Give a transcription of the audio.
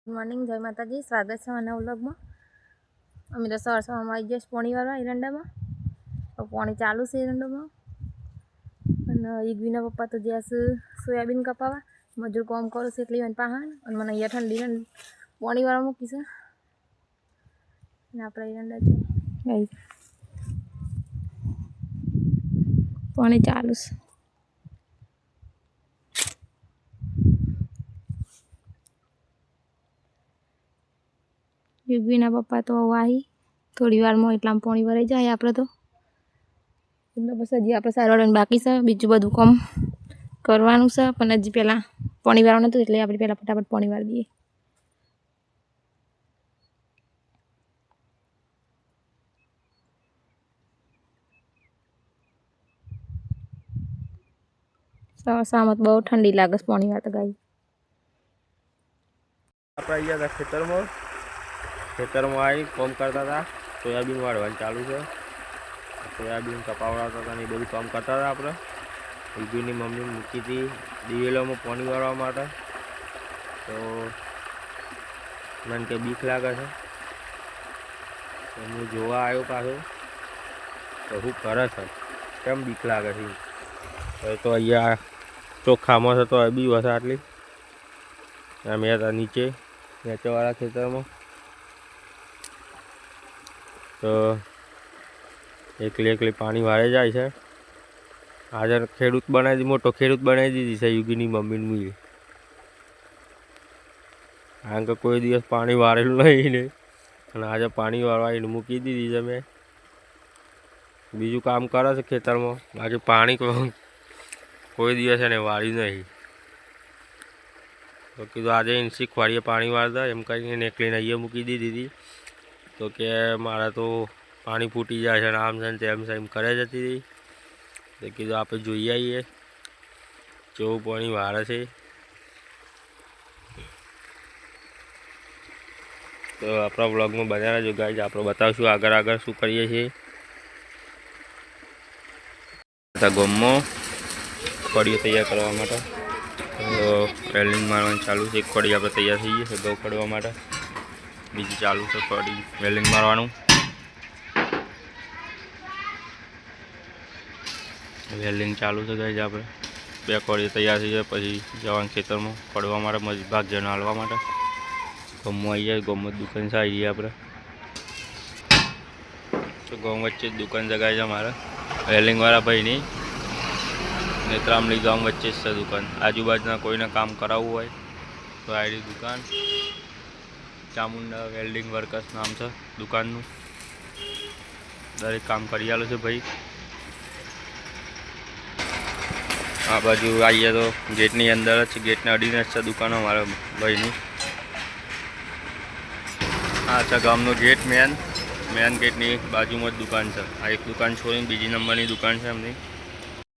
Good morning, જય માતાજી. સ્વાગત છે મારા વ્લોગમાં. અમે તો સવારમાં આવી જઈશ પોણી વાળવા એરંડામાં. તો પોણી ચાલુ છે એરંડામાં. અને ઈગવીના પપ્પા તો જ્યાં સોયાબીન કપાવા મજૂર કામ કરું છે એટલી મને પાહણ. અને મને અહીંયા ઠંડી પોણી વાળવા મૂકી છે. અને આપણે એરંડા છો પોણી ચાલુ છે. યુગવીના પપ્પા તો વાહી થોડી વારમાં એટલામાં પોણી ભરાઈ જાય. આપણે તો એટલે બસ હજી આપણે સારવાળાને બાકી છે, બીજું બધું કામ કરવાનું છે. પણ હજી પહેલાં પોણી વાળવાનું હતું એટલે આપણે પહેલાં ફટાફટ પોણી વાળી દઈએ. સામત બહુ ઠંડી લાગે છે પોણી વાળતા ગાય. આપણે અહીંયા હતા ખેતરમાં આવી કામ કરતા હતા. સોયાબીન વાળવાનું ચાલુ છે. સોયાબીન કપાવડાતા હતા ને એ બધું કામ કરતા હતા. આપણે ઈગુની મમ્મી મૂકી હતી દિવેલામાં પાણી વાળવા માટે. તો મને કે બીક લાગે છે તો હું જોવા આવ્યો પાછો તો શું કરે છે, કેમ બીક લાગે છે. હવે તો અહીંયા ચોખ્ખામાં છે તો બી હશે આટલી. અમે હતા નીચેવાળા ખેતરમાં. તો એકલી પાણી વાળે જાય છે. આજે મોટો ખેડૂત બનાવી દીધી છે યુગીની મમ્મીની. કારણ કે કોઈ દિવસ પાણી વાળેલું નહીં ને, અને આજે પાણી વાળવા મૂકી દીધી છે. મેં બીજું કામ કરે છે ખેતરમાં, બાકી પાણી કોઈ દિવસ એને વાળ્યું નહીં. તો કીધું આજે એને શીખવાડીએ પાણી વાળતા એમ કરીને એકલીને અહીંયા મૂકી દીધી હતી. તો કે મારા તો પાણી ફૂટી જાય છે ને આમ છે ને તેમ છે એમ કરે જતી હતી. તો કીધું આપણે જોઈ આવીએ કેવું પાણી વાળે છે. તો આપણા બ્લોગમાં બનાવ્યા જો ગાઈઝ, આપણે બતાવશું આગળ શું કરીએ છીએ. ગોમમાં કડીઓ તૈયાર કરવા માટે તો રેલિંગ મારવાનું ચાલુ છે. એક કડી આપણે તૈયાર થઈ ગઈ છે ઘઉં કાઢવા માટે. બીજી ચાલુ છે કડી રેલિંગ મારવાનું. રેલિંગ ચાલુ છે ગાઈઝ. આપણે બે કડી તૈયાર થઈ જાય પછી જવાનું ખેતરમાં પડવા માટે ભાગ જણ હાલવા માટે. ગમમાં આવી જાય, ગમમાં દુકાન છે આવી જઈએ આપણે. તો ગામ વચ્ચે જ દુકાન જગાવી છે અમારે રેલિંગવાળા ભાઈની. નેત્રામલી ગામ વચ્ચે જ છે દુકાન. આજુબાજુના કોઈને કામ કરાવવું હોય તો આની દુકાન ચામુંડા વેલ્ડિંગ વર્કર્સ નામ છે દુકાનનું. દરેક કામ કરી આલો છે ભાઈ. આ બાજુ આવીએ તો ગેટની અંદર જ છે, ગેટને અડીને જ છે દુકાનો મારા ભાઈની. આ છે ગામનો ગેટ. મેન ગેટની બાજુમાં જ દુકાન છે. આ એક દુકાન છોડીને બીજી નંબરની દુકાન છે એમની.